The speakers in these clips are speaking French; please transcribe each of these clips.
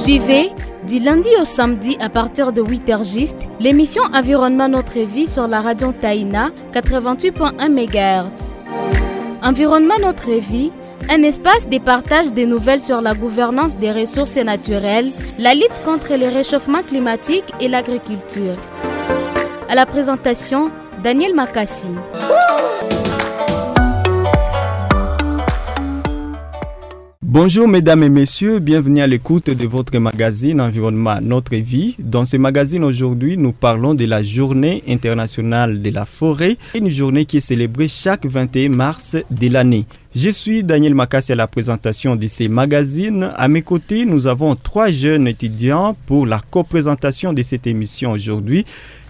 Suivez, du lundi au samedi à partir de 8h juste, l'émission Environnement Notre Vie sur la radio Taïna 88.1 MHz. Environnement Notre Vie, un espace de partage des nouvelles sur la gouvernance des ressources naturelles, la lutte contre le réchauffement climatique et l'agriculture. À la présentation, Daniel Makassi. Bonjour mesdames et messieurs, bienvenue à l'écoute de votre magazine Environnement Notre Vie. Dans ce magazine aujourd'hui, nous parlons de la Journée internationale de la forêt, une journée qui est célébrée chaque 21 mars de l'année. Je suis Daniel Makassi à la présentation de ces magazines. À mes côtés, nous avons 3 jeunes étudiants pour la co-présentation de cette émission aujourd'hui.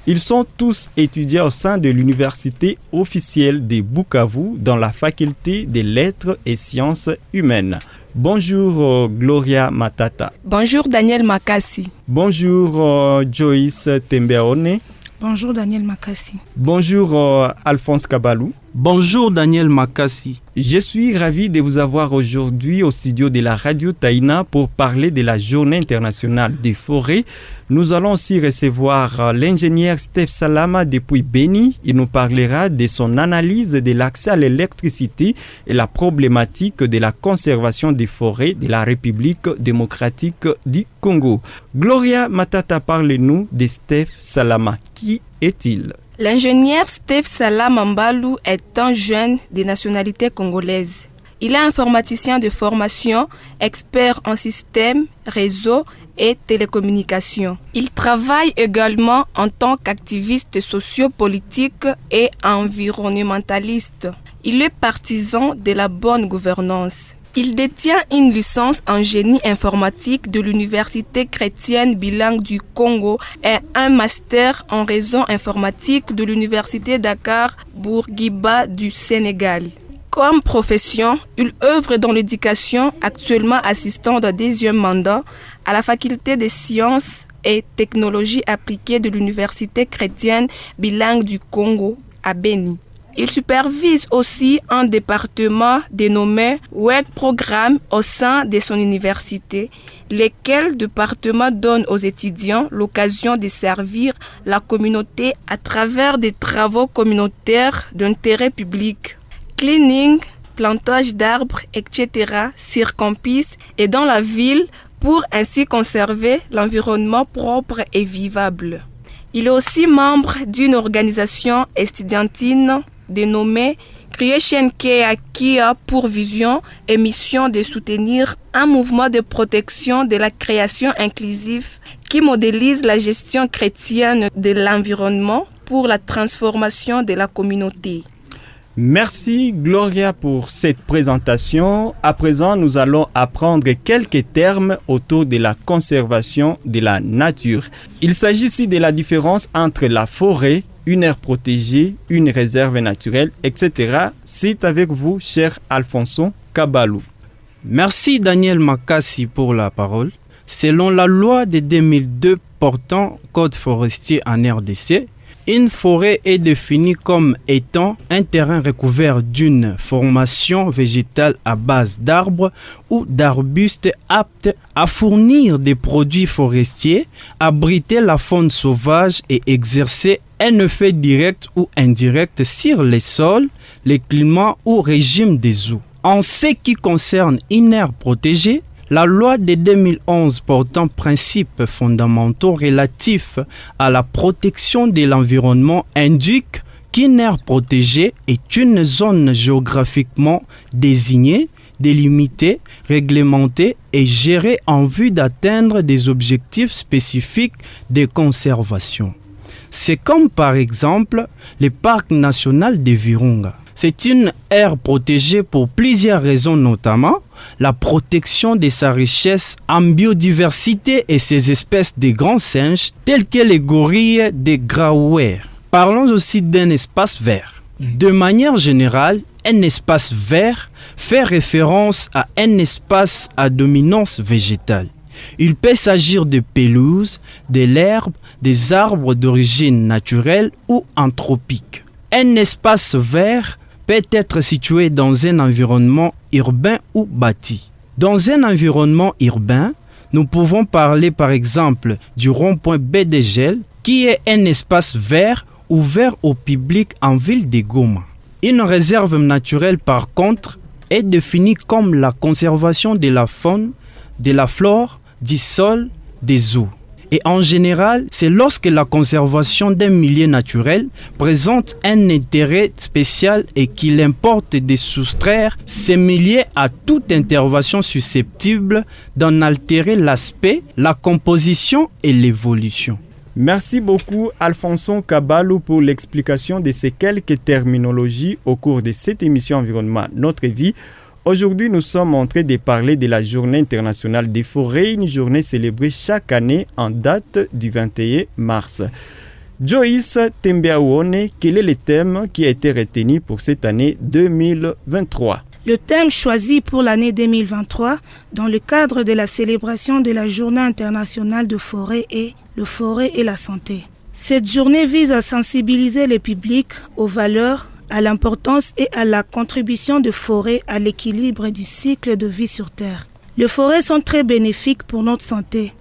Ils sont tous étudiants au sein de l'université officielle de Bukavu dans la faculté des lettres et sciences humaines. Bonjour Gloria Matata. Bonjour Daniel Makassi. Bonjour Joyce Tembeaone. Bonjour Daniel Makassi. Bonjour Alphonse Kabalou. Bonjour Daniel Makassi. Je suis ravi de vous avoir aujourd'hui au studio de la radio Taïna pour parler de la Journée internationale des forêts. Nous allons aussi recevoir l'ingénieur Steph Salama depuis Beni. Il nous parlera de son analyse de l'accès à l'électricité et la problématique de la conservation des forêts de la République démocratique du Congo. Gloria Matata, parle-nous de Steph Salama. Qui est-il ? L'ingénieur Steph Salama Mbalou est un jeune de nationalité congolaise. Il est informaticien de formation, expert en système, réseau et télécommunications. Il travaille également en tant qu'activiste sociopolitique et environnementaliste. Il est partisan de la bonne gouvernance. Il détient une licence en génie informatique de l'Université chrétienne bilingue du Congo et un master en réseau informatique de l'Université Dakar Bourguiba du Sénégal. Comme profession, il œuvre dans l'éducation, actuellement assistant de 10e mandat à la faculté des sciences et technologies appliquées de l'Université chrétienne bilingue du Congo à Beni. Il supervise aussi un département dénommé Web Programme au sein de son université, lequel département donne aux étudiants l'occasion de servir la communauté à travers des travaux communautaires d'intérêt public. Cleaning, plantage d'arbres, etc. sur campus et dans la ville pour ainsi conserver l'environnement propre et vivable. Il est aussi membre d'une organisation estudiantine dénommée Creation Care qui a pour vision et mission de soutenir un mouvement de protection de la création inclusive qui modélise la gestion chrétienne de l'environnement pour la transformation de la communauté. Merci Gloria pour cette présentation. À présent, nous allons apprendre quelques termes autour de la conservation de la nature. Il s'agit ici de la différence entre la forêt, une aire protégée, une réserve naturelle, etc. C'est avec vous, cher Alphonse Kabalou. Merci Daniel Makassi pour la parole. Selon la loi de 2002 portant Code forestier en RDC, une forêt est définie comme étant un terrain recouvert d'une formation végétale à base d'arbres ou d'arbustes apte à fournir des produits forestiers, abriter la faune sauvage et exercer un effet direct ou indirect sur les sols, les climats ou régime des eaux. En ce qui concerne une aire protégée, la loi de 2011 portant principes fondamentaux relatifs à la protection de l'environnement indique qu'une aire protégée est une zone géographiquement désignée, délimitée, réglementée et gérée en vue d'atteindre des objectifs spécifiques de conservation. C'est comme par exemple le parc national de Virunga. C'est une aire protégée pour plusieurs raisons, notamment la protection de sa richesse en biodiversité et ses espèces de grands singes tels que les gorilles des Grauer. Parlons aussi d'un espace vert. De manière générale, un espace vert fait référence à un espace à dominance végétale. Il peut s'agir de pelouses, de l'herbe, des arbres d'origine naturelle ou anthropique. Un espace vert peut être situé dans un environnement urbain ou bâti. Dans un environnement urbain, Nous pouvons parler par exemple du rond-point Baie des Gels, qui est un espace vert ouvert au public en ville de Goma. Une réserve naturelle par contre est définie comme la conservation de la faune, de la flore, du sol, des eaux. Et en général, c'est lorsque la conservation d'un milieu naturel présente un intérêt spécial et qu'il importe de soustraire ces milieux à toute intervention susceptible d'en altérer l'aspect, la composition et l'évolution. Merci beaucoup Alfonso Kabalou pour l'explication de ces quelques terminologies au cours de cette émission Environnement Notre Vie. Aujourd'hui, nous sommes en train de parler de la Journée internationale des forêts, une journée célébrée chaque année en date du 21 mars. Joyce Tembeaouone, quel est le thème qui a été retenu pour cette année 2023? Le thème choisi pour l'année 2023 dans le cadre de la célébration de la Journée internationale de forêt est le forêt et la santé. Cette journée vise à sensibiliser le public aux valeurs, à l'importance et à la contribution de forêts à l'équilibre du cycle de vie sur Terre. Les forêts sont très bénéfiques pour notre santé.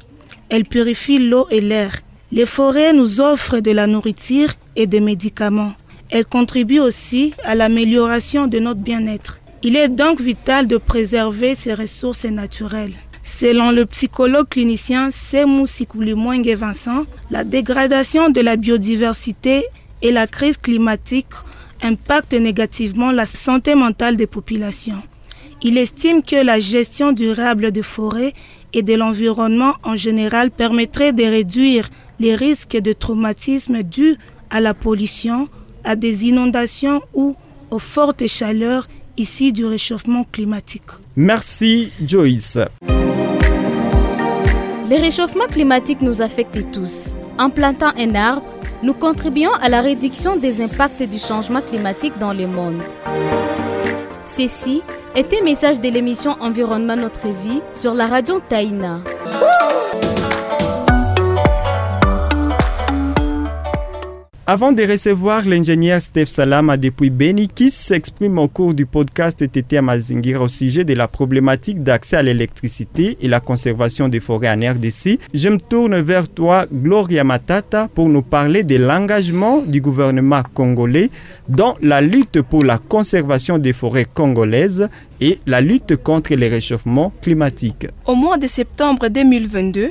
Elles purifient l'eau et l'air. Les forêts nous offrent de la nourriture et des médicaments. Elles contribuent aussi à l'amélioration de notre bien-être. Il est donc vital de préserver ces ressources naturelles. Selon le psychologue clinicien Semou Sikoulimwenge Vincent, la dégradation de la biodiversité et la crise climatique impactent négativement la santé mentale des populations. Il estime que la gestion durable des forêts et de l'environnement en général permettrait de réduire les risques de traumatisme dus à la pollution, à des inondations ou aux fortes chaleurs issues du réchauffement climatique. Merci Joyce. Le réchauffement climatique nous affecte tous. En plantant un arbre, nous contribuons à la réduction des impacts du changement climatique dans le monde. Ceci est un message de l'émission Environnement Notre Vie sur la radio Taïna. Avant de recevoir l'ingénieur Steph Salama depuis Beni qui s'exprime au cours du podcast TT Mazingira au sujet de la problématique d'accès à l'électricité et la conservation des forêts en RDC, je me tourne vers toi, Gloria Matata, pour nous parler de l'engagement du gouvernement congolais dans la lutte pour la conservation des forêts congolaises et la lutte contre le réchauffement climatique. Au mois de septembre 2022,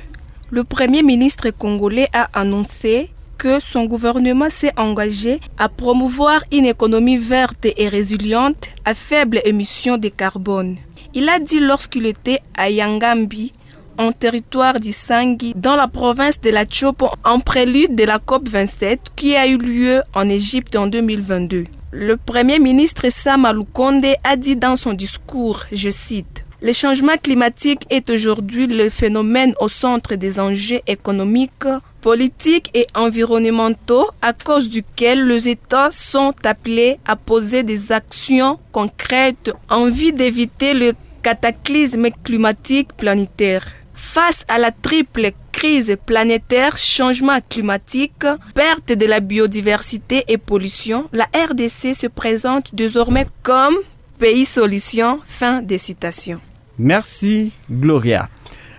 le Premier ministre congolais a annoncé que son gouvernement s'est engagé à promouvoir une économie verte et résiliente à faible émission de carbone. Il a dit lorsqu'il était à Yangambi, en territoire d'Issangi, dans la province de la Tchopo, en prélude de la COP27 qui a eu lieu en Égypte en 2022. Le Premier ministre Sama Lukonde a dit dans son discours, je cite, « Le changement climatique est aujourd'hui le phénomène au centre des enjeux économiques, politiques et environnementaux à cause duquel les États sont appelés à poser des actions concrètes en vue d'éviter le cataclysme climatique planétaire. Face à la triple crise planétaire, changement climatique, perte de la biodiversité et pollution, la RDC se présente désormais comme pays solution. » Fin des citations. Merci Gloria.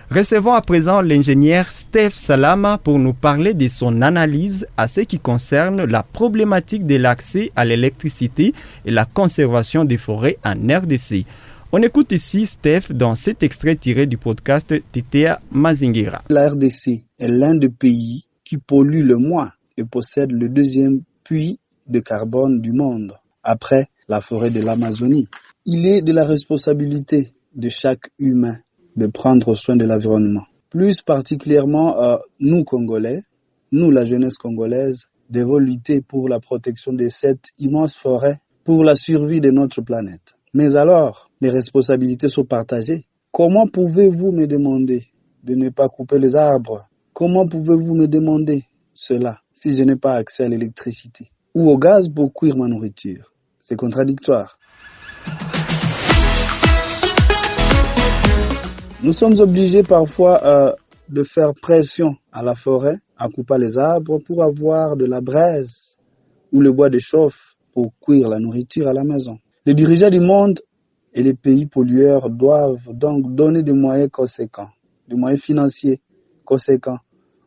Recevons à présent l'ingénieur Steph Salama pour nous parler de son analyse à ce qui concerne la problématique de l'accès à l'électricité et la conservation des forêts en RDC. On écoute ici Steph dans cet extrait tiré du podcast Tetea Mazingira. La RDC est l'un des pays qui pollue le moins et possède le deuxième puits de carbone du monde, après la forêt de l'Amazonie. Il est de la responsabilité de chaque humain de prendre soin de l'environnement. Plus particulièrement, nous Congolais, nous la jeunesse congolaise, devons lutter pour la protection de cette immense forêt, pour la survie de notre planète. Mais alors, les responsabilités sont partagées. Comment pouvez-vous me demander de ne pas couper les arbres? Comment pouvez-vous me demander cela si je n'ai pas accès à l'électricité ou au gaz pour cuire ma nourriture? C'est contradictoire. Nous sommes obligés parfois de faire pression à la forêt, à couper les arbres pour avoir de la braise ou le bois de chauffe pour cuire la nourriture à la maison. Les dirigeants du monde et les pays pollueurs doivent donc donner des moyens conséquents de moyens financiers conséquents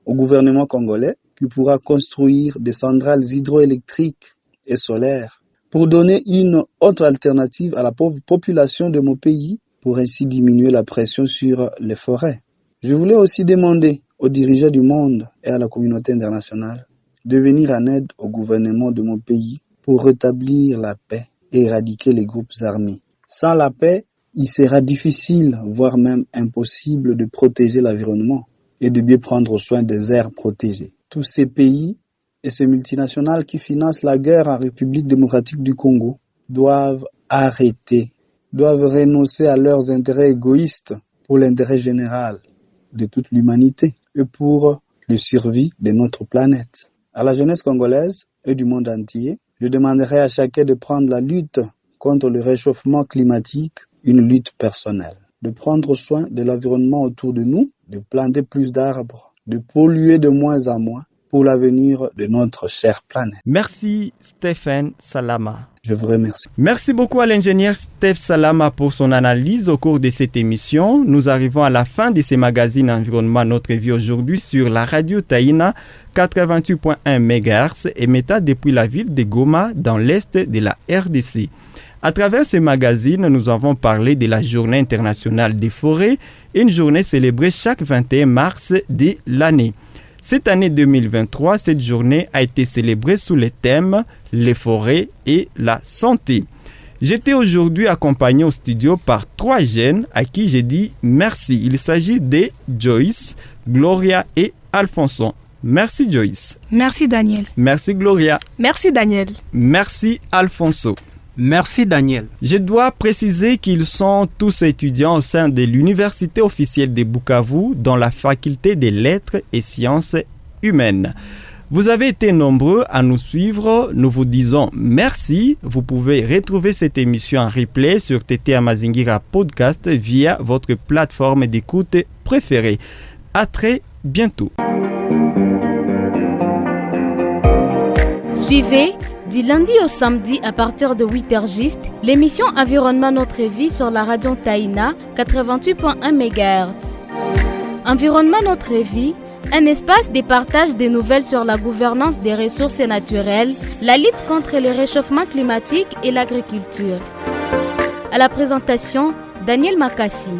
au gouvernement congolais qui pourra construire des centrales hydroélectriques et solaires pour donner une autre alternative à la pauvre population de mon pays pour ainsi diminuer la pression sur les forêts. Je voulais aussi demander aux dirigeants du monde et à la communauté internationale de venir en aide au gouvernement de mon pays pour rétablir la paix et éradiquer les groupes armés. Sans la paix, il sera difficile, voire même impossible de protéger l'environnement et de bien prendre soin des aires protégées. Tous ces pays et ces multinationales qui financent la guerre en République démocratique du Congo doivent arrêter, doivent renoncer à leurs intérêts égoïstes pour l'intérêt général de toute l'humanité et pour le survie de notre planète. À la jeunesse congolaise et du monde entier, je demanderai à chacun de prendre la lutte contre le réchauffement climatique une lutte personnelle, de prendre soin de l'environnement autour de nous, de planter plus d'arbres, de polluer de moins en moins pour l'avenir de notre chère planète. Merci Stéphane Salama. Je vous remercie. Merci beaucoup à l'ingénieur Steph Salama pour son analyse au cours de cette émission. Nous arrivons à la fin de ces magazines Environnement Notre Vie aujourd'hui sur la radio Taïna 88.1 MHz émettant depuis la ville de Goma dans l'est de la RDC. À travers ces magazines, nous avons parlé de la Journée internationale des forêts, une journée célébrée chaque 21 mars de l'année. Cette année 2023, cette journée a été célébrée sous le thème « Les forêts et la santé ». J'étais aujourd'hui accompagné au studio par 3 jeunes à qui j'ai dit merci. Il s'agit de Joyce, Gloria et Alfonso. Merci Joyce. Merci Daniel. Merci Gloria. Merci Daniel. Merci Alfonso. Merci Daniel. Je dois préciser qu'ils sont tous étudiants au sein de l'Université officielle de Bukavu dans la faculté des lettres et sciences humaines. Vous avez été nombreux à nous suivre, nous vous disons merci. Vous pouvez retrouver cette émission en replay sur TT Amazingira Podcast via votre plateforme d'écoute préférée. À très bientôt. Suivez du lundi au samedi à partir de 8h juste l'émission Environnement Notre Vie sur la radio Taïna 88.1 MHz. Environnement Notre Vie, un espace de partage des nouvelles sur la gouvernance des ressources naturelles, la lutte contre le réchauffement climatique et l'agriculture. À la présentation, Daniel Makassi.